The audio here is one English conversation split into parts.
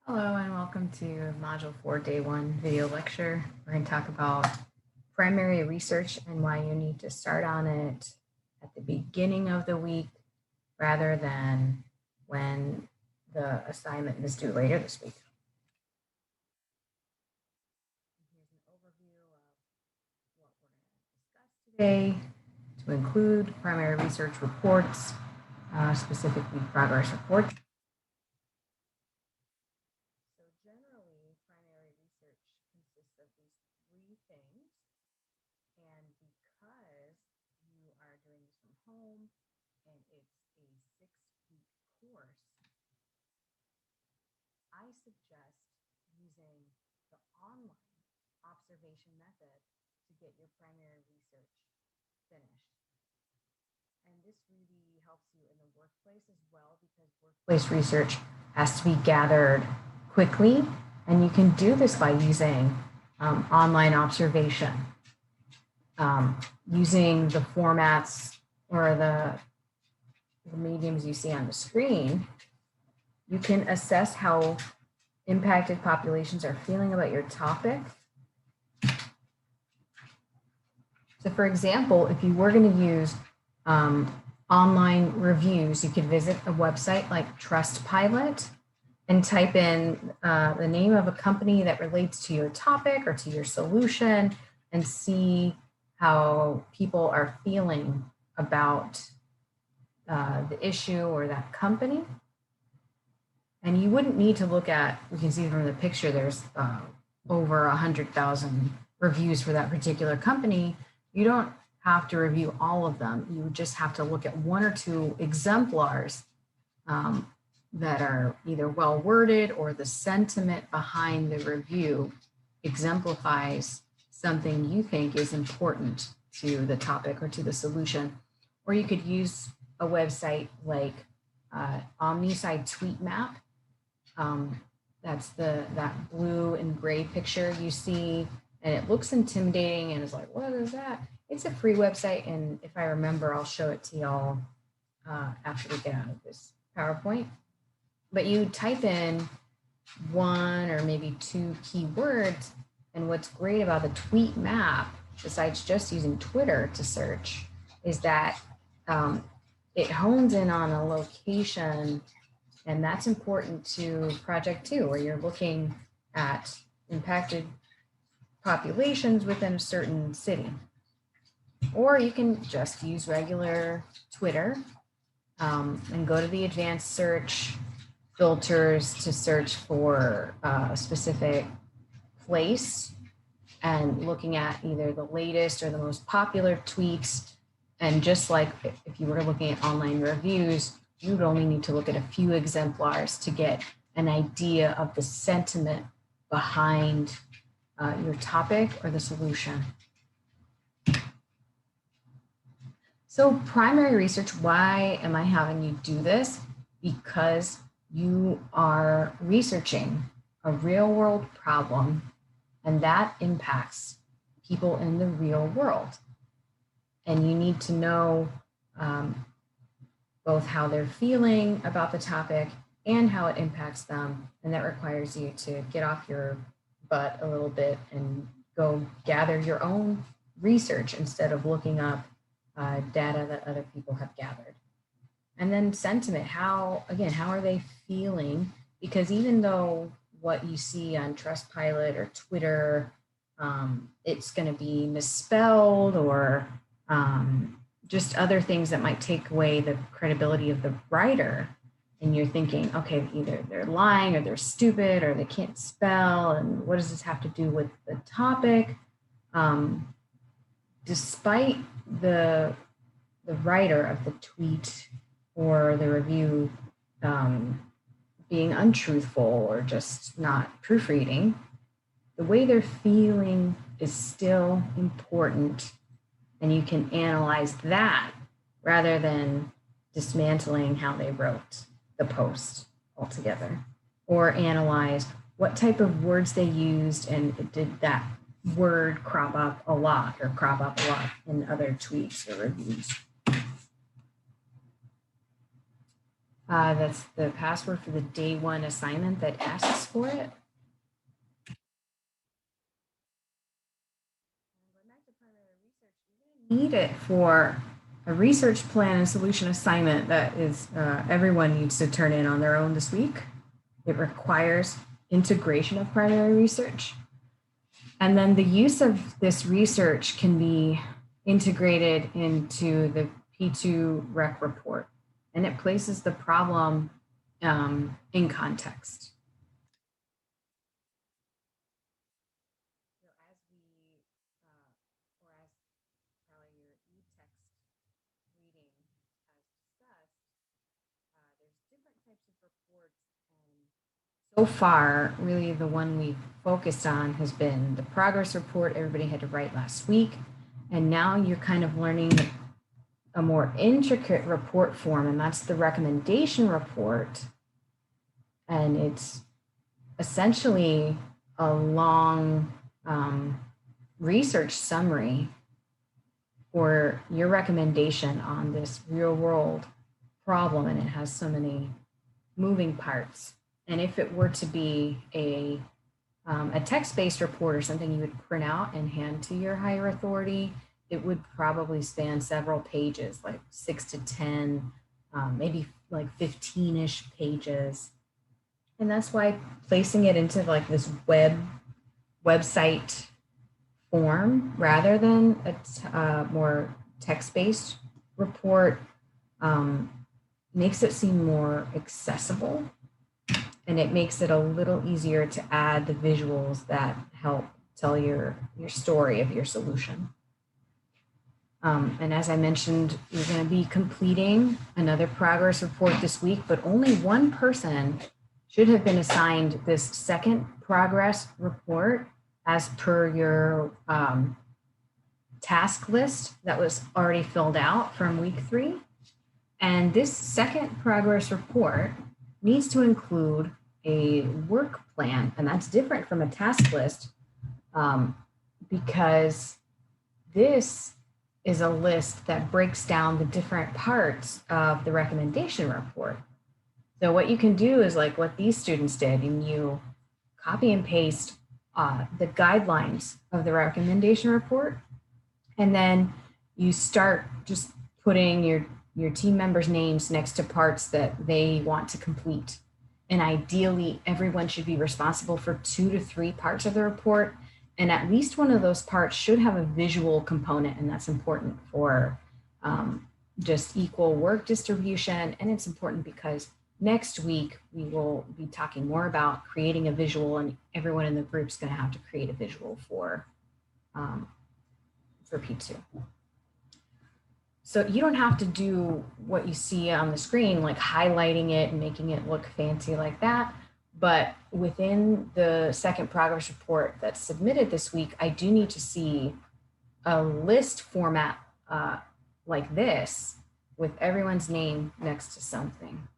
Hello and welcome to Module 4 Day 1 video lecture. We're going to talk about primary research and why you need to start on it at the beginning of the week rather than when the assignment is due later this week. Here's an overview of what we're going to discuss today to include primary research reports, specifically progress reports. Generally, primary research consists of these three things. And because you are doing this from home and it's a 6-week course, I suggest using the online observation method to get your primary research finished. And this really helps you in the workplace as well, because workplace research has to be gathered quickly, and you can do this by using online observation, using the formats or the mediums you see on the screen. You can assess how impacted populations are feeling about your topic. So for example, if you were going to use online reviews, you could visit a website like Trustpilot and type in the name of a company that relates to your topic or to your solution and see how people are feeling about the issue or that company. And you wouldn't need to look at, we can see from the picture, there's over 100,000 reviews for that particular company. You don't have to review all of them. You just have to look at one or two exemplars that are either well worded or the sentiment behind the review exemplifies something you think is important to the topic or to the solution. Or you could use a website like OmniSci Tweet Map. That's that blue and gray picture you see, and it looks intimidating and is like, what is that? It's a free website, and if I remember, I'll show it to y'all after we get out of this PowerPoint. But you type in one or maybe two keywords, and what's great about the tweet map, besides just using Twitter to search, is that it hones in on a location, and that's important to Project 2, where you're looking at impacted populations within a certain city. Or you can just use regular Twitter and go to the advanced search filters to search for a specific place and looking at either the latest or the most popular tweets. And just like if you were looking at online reviews, you would only need to look at a few exemplars to get an idea of the sentiment behind your topic or the solution. So primary research, why am I having you do this? Because you are researching a real world problem, and that impacts people in the real world. And you need to know both how they're feeling about the topic and how it impacts them. And that requires you to get off your butt a little bit and go gather your own research instead of looking up data that other people have gathered. And then sentiment, how are they feeling? Because even though what you see on Trustpilot or Twitter, it's going to be misspelled or just other things that might take away the credibility of the writer. And you're thinking, okay, either they're lying or they're stupid or they can't spell. And what does this have to do with the topic? Despite the writer of the tweet or the review being untruthful or just not proofreading, the way they're feeling is still important, and you can analyze that rather than dismantling how they wrote the post altogether, or analyze what type of words they used and did that word crop up a lot in other tweets or reviews. That's the password for the day one assignment that asks for it. Need it for a research plan and solution assignment that is everyone needs to turn in on their own this week. It requires integration of primary research. And then the use of this research can be integrated into the P2 rec report, and it places the problem in context. So as we, or as probably your e-text reading has discussed, there's different types of reports, and so far, really the one we focused on has been the progress report everybody had to write last week. And now you're kind of learning a more intricate report form, and that's the recommendation report. And it's essentially a long research summary for your recommendation on this real world problem, and it has so many moving parts. And if it were to be a text-based report or something you would print out and hand to your higher authority, it would probably span several pages, like 6 to 10, maybe like 15-ish pages. And that's why placing it into like this website form rather than a more text-based report makes it seem more accessible, and it makes it a little easier to add the visuals that help tell your story of your solution. And as I mentioned, you're going to be completing another progress report this week, but only one person should have been assigned this second progress report as per your task list that was already filled out from week 3. And this second progress report needs to include a work plan, and that's different from a task list because this is a list that breaks down the different parts of the recommendation report. So what you can do is like what these students did, and you copy and paste the guidelines of the recommendation report, and then you start just putting your team members' names next to parts that they want to complete. And ideally, everyone should be responsible for 2 to 3 parts of the report. And at least one of those parts should have a visual component, and that's important for just equal work distribution. And it's important because next week we will be talking more about creating a visual, and everyone in the group is going to have to create a visual for P2. So you don't have to do what you see on the screen, like highlighting it and making it look fancy like that. But within the second progress report that's submitted this week, I do need to see a list format like this with everyone's name next to something.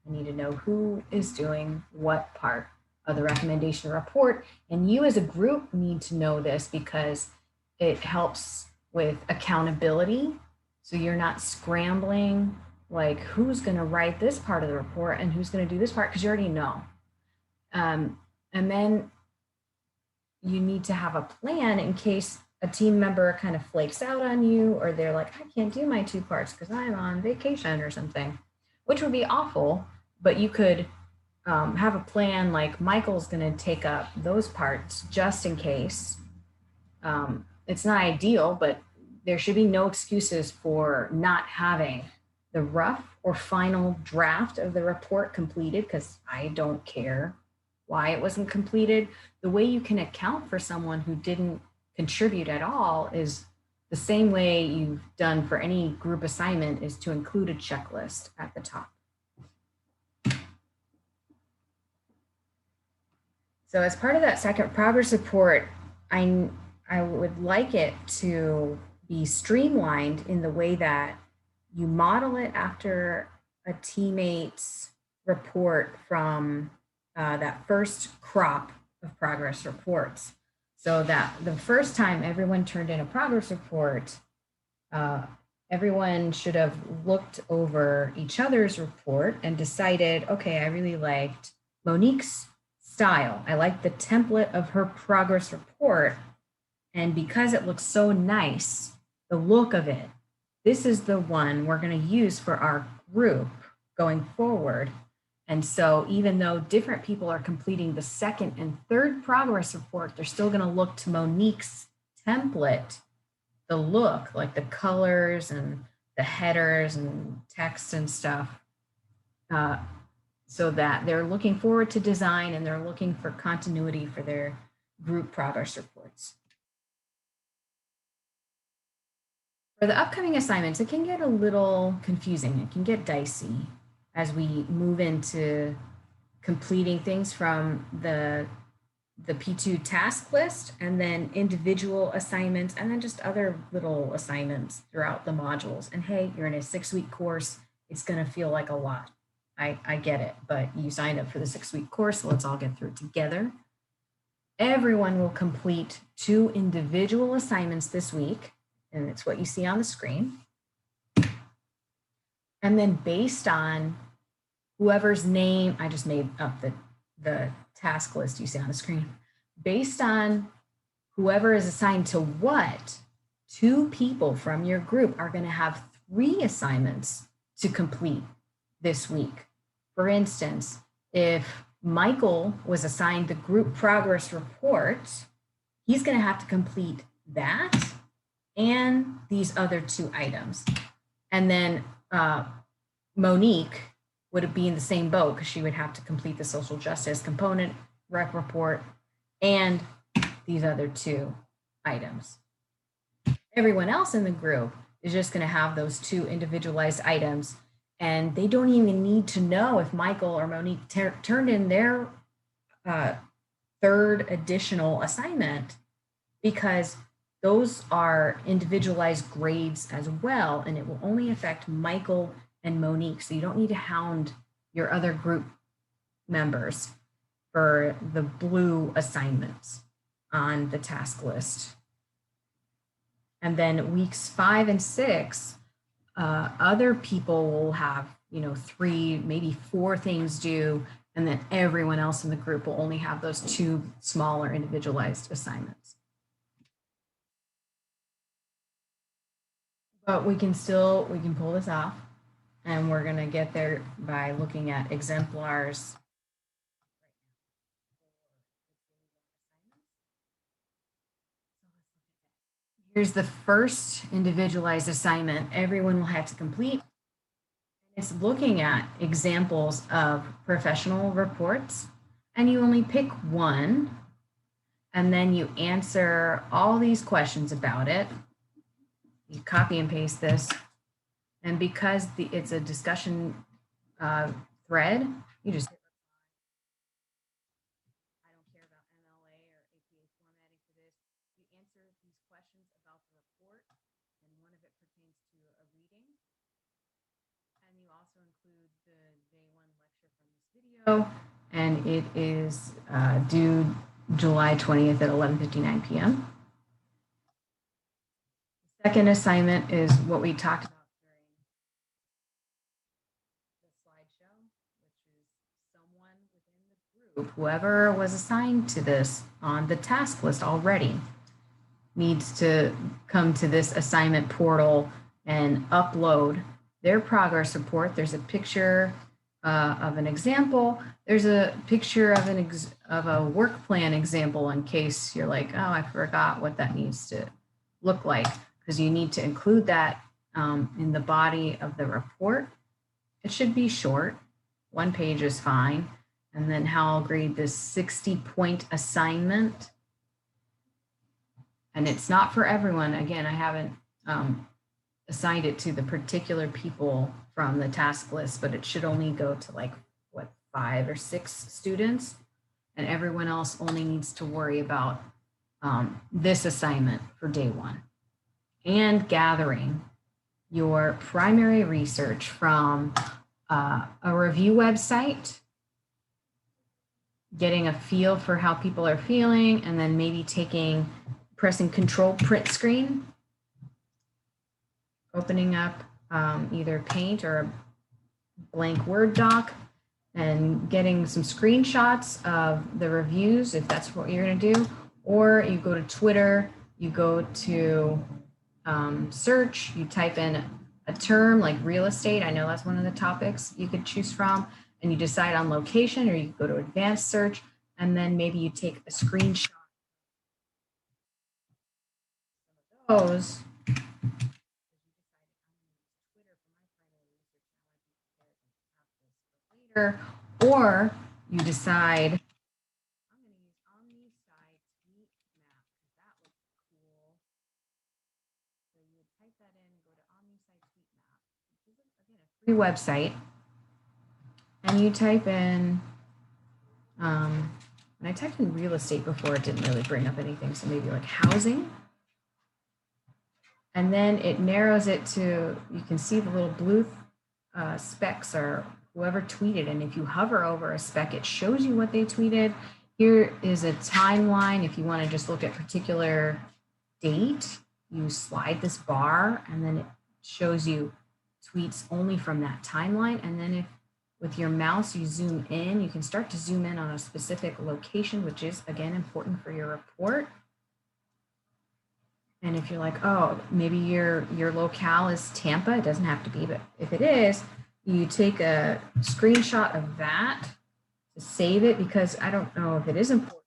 I need to know who is doing what part of the recommendation report. And you as a group need to know this because it helps with accountability. So you're not scrambling, like who's going to write this part of the report and who's going to do this part, because you already know. And then you need to have a plan in case a team member kind of flakes out on you, or they're like, I can't do my 2 parts because I'm on vacation or something, which would be awful. But you could have a plan like Michael's going to take up those parts just in case. It's not ideal, but there should be no excuses for not having the rough or final draft of the report completed, because I don't care why it wasn't completed. The way you can account for someone who didn't contribute at all is the same way you've done for any group assignment, is to include a checklist at the top. So as part of that second progress report, I would like it to be streamlined in the way that you model it after a teammate's report from that first crop of progress reports. So that the first time everyone turned in a progress report, everyone should have looked over each other's report and decided, okay, I really liked Monique's style. I liked the template of her progress report. And because it looks so nice, the look of it, this is the one we're going to use for our group going forward. And so even though different people are completing the second and third progress report, they're still going to look to Monique's template, the look, like the colors and the headers and text and stuff, so that they're looking forward to design and they're looking for continuity for their group progress reports. For the upcoming assignments, it can get a little confusing. It can get dicey as we move into completing things from the P2 task list and then individual assignments and then just other little assignments throughout the modules. And hey, you're in a 6-week course. It's going to feel like a lot. I get it, but you signed up for the 6-week course, so let's all get through it together. Everyone will complete 2 individual assignments this week, and it's what you see on the screen. And then based on whoever's name, I just made up the task list you see on the screen. Based on whoever is assigned to what, 2 people from your group are going to have 3 assignments to complete this week. For instance, if Michael was assigned the group progress report, he's going to have to complete that and these other 2 items. And then Monique would be in the same boat because she would have to complete the social justice component rep report and these other 2 items. Everyone else in the group is just going to have those 2 individualized items, and they don't even need to know if Michael or Monique turned in their 3rd additional assignment, because those are individualized grades as well, and it will only affect Michael and Monique. So you don't need to hound your other group members for the blue assignments on the task list. And then weeks 5 and 6, other people will have, 3, maybe 4 things due, and then everyone else in the group will only have those 2 smaller individualized assignments. But we can pull this off, and we're going to get there by looking at exemplars. Here's the first individualized assignment everyone will have to complete. It's looking at examples of professional reports, and you only pick one, and then you answer all these questions about it. You copy and paste this, and because it's a discussion thread, you just I don't care about MLA or APA formatting for this. You answer these questions about the report, and one of it pertains to a reading. And you also include the day 1 lecture from this video, and it is due July 20th at 11:59 p.m. The second assignment is what we talked about during the slideshow, which is someone within the group, whoever was assigned to this on the task list already, needs to come to this assignment portal and upload their progress report. There's a picture of an example. There's a picture of a work plan example in case you're like, oh, I forgot what that needs to look like, because you need to include that in the body of the report. It should be short. 1 page is fine. And then how I'll grade this 60-point assignment. And it's not for everyone. Again, I haven't assigned it to the particular people from the task list, but it should only go to like, 5 or 6 students. And everyone else only needs to worry about this assignment for day 1. And gathering your primary research from a review website, getting a feel for how people are feeling, and then maybe pressing Control Print Screen opening up either Paint or a blank Word doc and getting some screenshots of the reviews, if that's what you're going to do, or you go to Twitter, you go to search, you type in a term like real estate. I know that's one of the topics you could choose from, and you decide on location, or you go to advanced search, and then maybe you take a screenshot of those. Or you decide, I'm going to use OmniSci Tweet Map because that looks cool. So you would type that in and go to OmniSci Tweet Map, which is, again, a free website. And you type in, when I typed in real estate before, it didn't really bring up anything. So maybe like housing. And then it narrows it to, you can see the little blue specs are whoever tweeted. And if you hover over a spec, it shows you what they tweeted. Here is a timeline. If you want to just look at particular date, you slide this bar and then it shows you tweets only from that timeline. And then if with your mouse you zoom in, you can start to zoom in on a specific location, which is again important for your report. And if you're like, oh, maybe your locale is Tampa, it doesn't have to be, but if it is, you take a screenshot of that to save it, because I don't know if it is important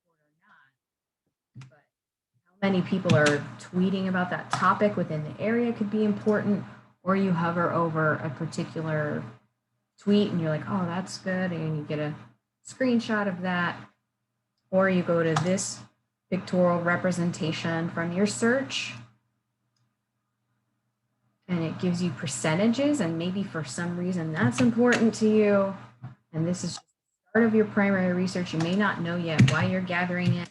or not, but how many people are tweeting about that topic within the area could be important. Or you hover over a particular tweet and you're like, oh, that's good, and you get a screenshot of that. Or you go to this pictorial representation from your search, and it gives you percentages, and maybe for some reason that's important to you. And this is just part of your primary research. You may not know yet why you're gathering it.